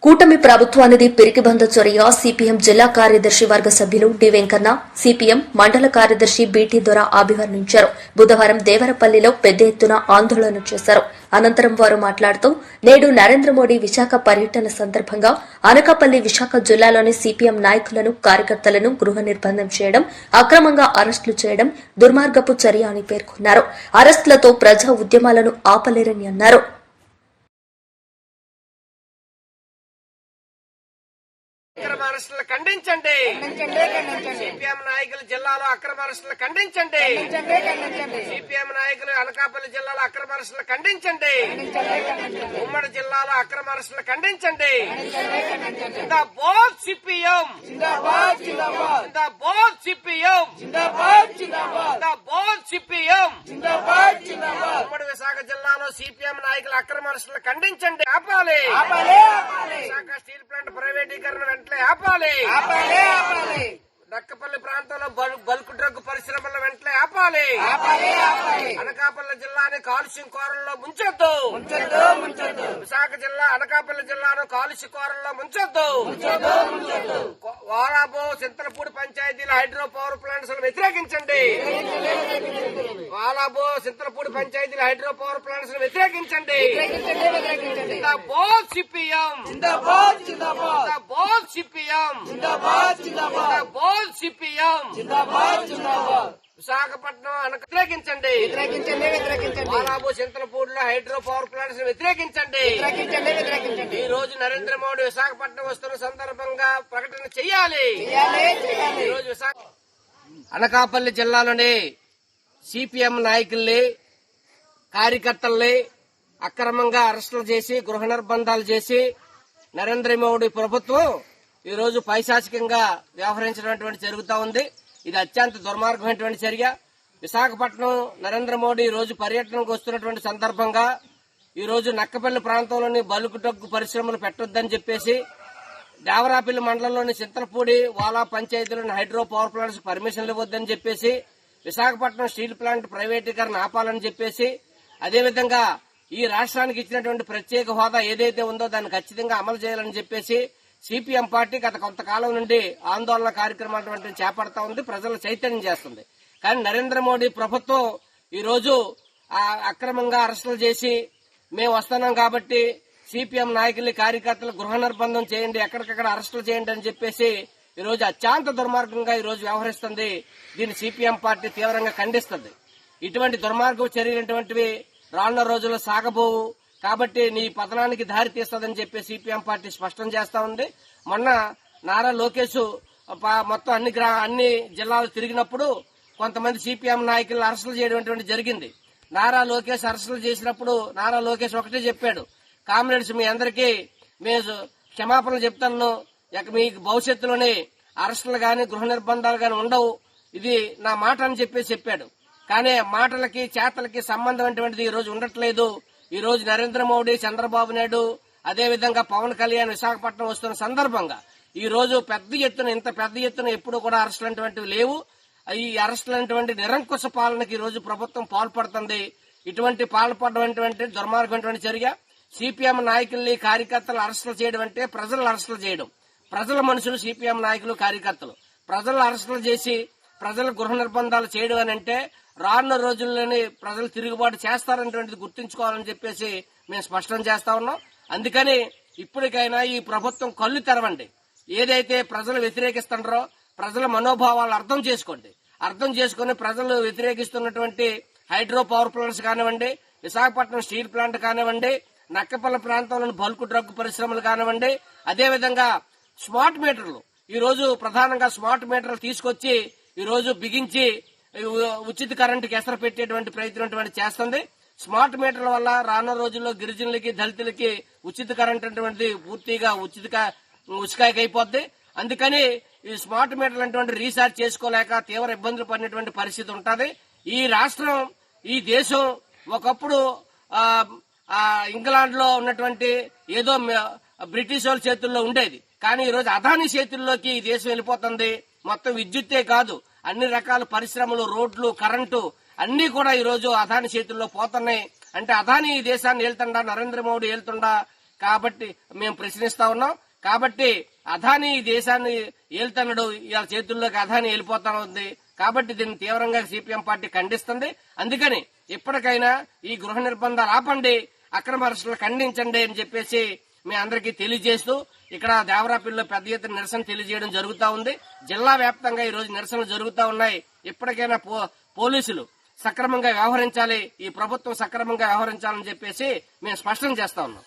కూటమి ప్రభుత్వానిది పిరికిబంద చొరయ సిపిఎం జిల్లా కార్యదర్శి వర్గ సభ్యులు డి వెంకన్న, సిపిఎం మండల కార్యదర్శి బీటీ దొర అభివర్ణించారు. బుధవారం దేవరపల్లిలో పెద్ద ఎత్తున ఆందోళన చేశారు. అనంతరం వారు మాట్లాడుతూ నేడు నరేంద్ర మోడీ విశాఖ పర్యటన సందర్భంగా అనకాపల్లి విశాఖ జిల్లాలోని సిపిఎం నాయకులను, కార్యకర్తలను గృహ నిర్బంధం చేయడం, అక్రమంగా అరెస్టులు చేయడం దుర్మార్గపు చర్య అని పేర్కొన్నారు. అరెస్టులతో ప్రజా ఉద్యమాలను ఆపలేరని అన్నారు. అక్రమ అరెస్టులు ఖండించండి. సిపిఎం నాయకులు జిల్లాలో అక్రమ అరెస్టులు ఖండించండి. సిపిఎం నాయకులు అనకాపల్లి జిల్లాలో అక్రమ అరెస్టులు ఖండించండి. ఉమ్మడి జిల్లాలో అక్రమ అరెస్టులు ఖండించండి. జిందాబాద్ సిపిఎం, జిందాబాద్ సిపిఎం, జిందాబాద్ సిపిఎం. ఉమ్మడి విశాఖ జిల్లాలో సిపిఎం నాయకులు అక్రమ అరెస్టులు ఖండించండి, ఆపాలి. విశాఖ స్టీల్ ప్లాంట్ ప్రైవేటీకరణ వెంటనే ఆపాలి. నక్కపల్లి ప్రాంతంలో బల్క్ డ్రగ్ పరిశ్రమల వెంటనే ఆపాలి. అనకాపల్లి జిల్లాని కాలుష్యం కోరల్లో ముంచొద్దు. విశాఖ జిల్లా అనకాపల్లి జిల్లాను కాలుష్య కోరల్లో ముంచొద్దు. వారాబో చింతలపూడి పంచాయతీల హైడ్రో పవర్ ప్లాంట్స్ వ్యతిరేకించండి. వాలాబో చింతలపూడి పంచాయతీల హైడ్రో పవర్ ప్లాంట్స్ వ్యతిరేకించండి. జిందాబాద్ సిపిఎం, జిందాబాద్ సిపిఎం, జిందాబాద్ సిపిఎం. విశాఖపట్నం వ్యతిరేకించండి. వాలాబో చింతలపూడిలో హైడ్రో పవర్ ప్లాంట్స్ వ్యతిరేకించండి. ఈ రోజు నరేంద్ర మోడీ విశాఖపట్నం వస్తున్న సందర్భంగా ప్రకటన చేయాలి. ఈ రోజు అనకాపల్లి జిల్లాలోని సిపిఎం నాయకుల్ని, కార్యకర్తల్ని అక్రమంగా అరెస్టులు చేసి గృహ నిర్బంధాలు చేసి నరేంద్ర మోడీ ప్రభుత్వం ఈ రోజు పైశాచికంగా వ్యవహరించడం జరుగుతూ ఉంది. ఇది అత్యంత దుర్మార్గమైనటువంటి చర్య. విశాఖపట్నం నరేంద్ర మోడీ ఈ రోజు పర్యటనకు వస్తున్నటువంటి సందర్భంగా ఈ రోజు నక్కపల్లి ప్రాంతంలోని బల్క్ డ్రగ్ పరిశ్రమలు పెట్టొద్దని చెప్పేసి, దేవరాపల్లి మండలంలోని చింతలపూడి, వాలా పంచాయతీలోని హైడ్రో పవర్ ప్లాంట్స్ పర్మిషన్లు ఇవ్వద్దని చెప్పేసి, విశాఖపట్నం స్టీల్ ప్లాంట్ ప్రైవేటీకరణ ఆపాలని చెప్పేసి, అదేవిధంగా ఈ రాష్ట్రానికి ఇచ్చినటువంటి ప్రత్యేక హోదా ఏదైతే ఉందో దాన్ని ఖచ్చితంగా అమలు చేయాలని చెప్పేసి సిపిఎం పార్టీ గత కొంతకాలం నుండి ఆందోళన కార్యక్రమాలు చేపడతా ఉంది, ప్రజలు చైతన్యం చేస్తుంది. కానీ నరేంద్ర మోడీ ప్రభుత్వం ఈ రోజు అక్రమంగా అరెస్టులు చేసి మేము వస్తున్నాం కాబట్టి సిపిఎం నాయకుల్ని, కార్యకర్తలు గృహ నిర్బంధం చేయండి, ఎక్కడికక్కడ అరెస్టులు చేయండి అని చెప్పేసి ఈ రోజు అత్యంత దుర్మార్గంగా ఈ రోజు వ్యవహరిస్తుంది. దీన్ని సిపిఎం పార్టీ తీవ్రంగా ఖండిస్తుంది. ఇటువంటి దుర్మార్గ చర్యలటువంటివి రానున్న రోజుల్లో సాగబోవు కాబట్టి నీ పతనానికి దారి తీస్తుందని చెప్పి సిపిఎం పార్టీ స్పష్టం చేస్తా ఉంది. మొన్న నారా లోకేష్ మొత్తం అన్ని జిల్లాలు తిరిగినప్పుడు కొంతమంది సిపిఎం నాయకులను అరెస్టులు చేయడం జరిగింది. నారా లోకేష్ అరెస్టులు చేసినప్పుడు నారా లోకేష్ ఒకటే చెప్పాడు, కామ్రేడ్స్ మీ అందరికీ మేము క్షమాపణలు చెప్తాను, మీ భవిష్యత్తులోనే అరెస్టులు గాని గృహ నిర్బంధాలు గాని ఉండవు, ఇది నా మాట అని చెప్పాడు. కానీ మాటలకి చేతలకి సంబంధం అటువంటిది ఈ రోజు ఉండట్లేదు. ఈ రోజు నరేంద్ర మోడీ, చంద్రబాబు నాయుడు, అదేవిధంగా పవన్ కళ్యాణ్ విశాఖపట్నం వస్తున్న సందర్భంగా ఈ రోజు ఇంత పెద్ద ఎత్తున ఎప్పుడు కూడా అరెస్టులు అటువంటివి లేవు. ఈ అరెస్టులు అనేటువంటి నిరంకుశ పాలనకి ఈ రోజు ప్రభుత్వం పాల్పడుతుంది. ఇటువంటి పాల్పడటువంటి దుర్మార్గమైనటువంటి చర్య. సిపిఎం నాయకుల్ని, కార్యకర్తలు అరెస్టులు చేయడం అంటే ప్రజలను అరెస్టులు చేయడం. ప్రజల మనుషులు సిపిఎం నాయకులు, కార్యకర్తలు ప్రజలను అరెస్టులు చేసి ప్రజల గృహ నిర్బంధాలు చేయడం అని అంటే రానున్న రోజుల్లోనే ప్రజలు తిరుగుబాటు చేస్తారనేటువంటిది గుర్తుంచుకోవాలని చెప్పేసి మేము స్పష్టం చేస్తా ఉన్నాం. అందుకని ఇప్పటికైనా ఈ ప్రభుత్వం కళ్ళు తెరవండి. ఏదైతే ప్రజలు వ్యతిరేకిస్తున్నారో ప్రజల మనోభావాలు అర్థం చేసుకోండి. అర్థం చేసుకుని ప్రజలు వ్యతిరేకిస్తున్నటువంటి హైడ్రో పవర్ ప్లాంట్స్ కానివ్వండి, విశాఖపట్నం స్టీల్ ప్లాంట్ కానివ్వండి, నక్కపల్లి ప్రాంతంలోని బల్క్ డ్రగ్ పరిశ్రమలు కానివ్వండి, అదేవిధంగా స్మార్ట్ మీటర్లు ఈ రోజు ప్రధానంగా స్మార్ట్ మీటర్లు తీసుకొచ్చి ఈ రోజు బిగించి ఉచిత కరెంటుకి ఎసరు పెట్టేటువంటి ప్రయత్నం చేస్తుంది. స్మార్ట్ మీటర్ల వల్ల రానున్న రోజుల్లో గిరిజనులకి, దళితులకి ఉచిత కరెంట్ అటువంటిది పూర్తిగా ఉచికాయకైపోద్ది. అందుకని ఈ స్మార్ట్ మీటర్లు అటువంటి రీఛార్జ్ చేసుకోలేక తీవ్ర ఇబ్బందులు పడినటువంటి పరిస్థితి ఉంటుంది. ఈ రాష్ట్రం, ఈ దేశం ఒకప్పుడు ఇంగ్లాండ్ లో ఉన్నటువంటి ఏదో బ్రిటిష్ వాళ్ళ చేతుల్లో ఉండేది. కానీ ఈ రోజు అదానీ చేతుల్లోకి ఈ దేశం వెళ్ళిపోతుంది. మొత్తం విద్యుత్తే కాదు, అన్ని రకాల పరిశ్రమలు, రోడ్లు, కరెంటు అన్ని కూడా ఈ రోజు అదానీ చేతుల్లో పోతున్నాయి. అంటే అదానీ ఈ దేశాన్ని వెళ్తుండా, నరేంద్ర మోడీ వెళ్తుండా, కాబట్టి మేము ప్రశ్నిస్తా ఉన్నాం. కాబట్టి అదానీ ఈ దేశాన్ని ఏలుతున్నాడు, ఇవాళ చేతుల్లోకి అదానీ వెళ్ళిపోతా ఉంది. కాబట్టి దీన్ని తీవ్రంగా సిపిఎం పార్టీ ఖండిస్తుంది. అందుకని ఇప్పటికైనా ఈ గృహ నిర్బంధాలు ఆపండి, అక్రమ అరెస్టులు ఖండించండి అని చెప్పేసి మీ అందరికీ తెలియజేస్తూ ఇక్కడ దేవరాపల్లిలో పెద్ద ఎత్తున నిరసన తెలియజేయడం జరుగుతా ఉంది. జిల్లా వ్యాప్తంగా ఈ రోజు నిరసనలు జరుగుతా ఉన్నాయి. ఇప్పటికైనా పోలీసులు సక్రమంగా వ్యవహరించాలి, ఈ ప్రభుత్వం సక్రమంగా వ్యవహరించాలని చెప్పేసి మేము స్పష్టం చేస్తా ఉన్నాం.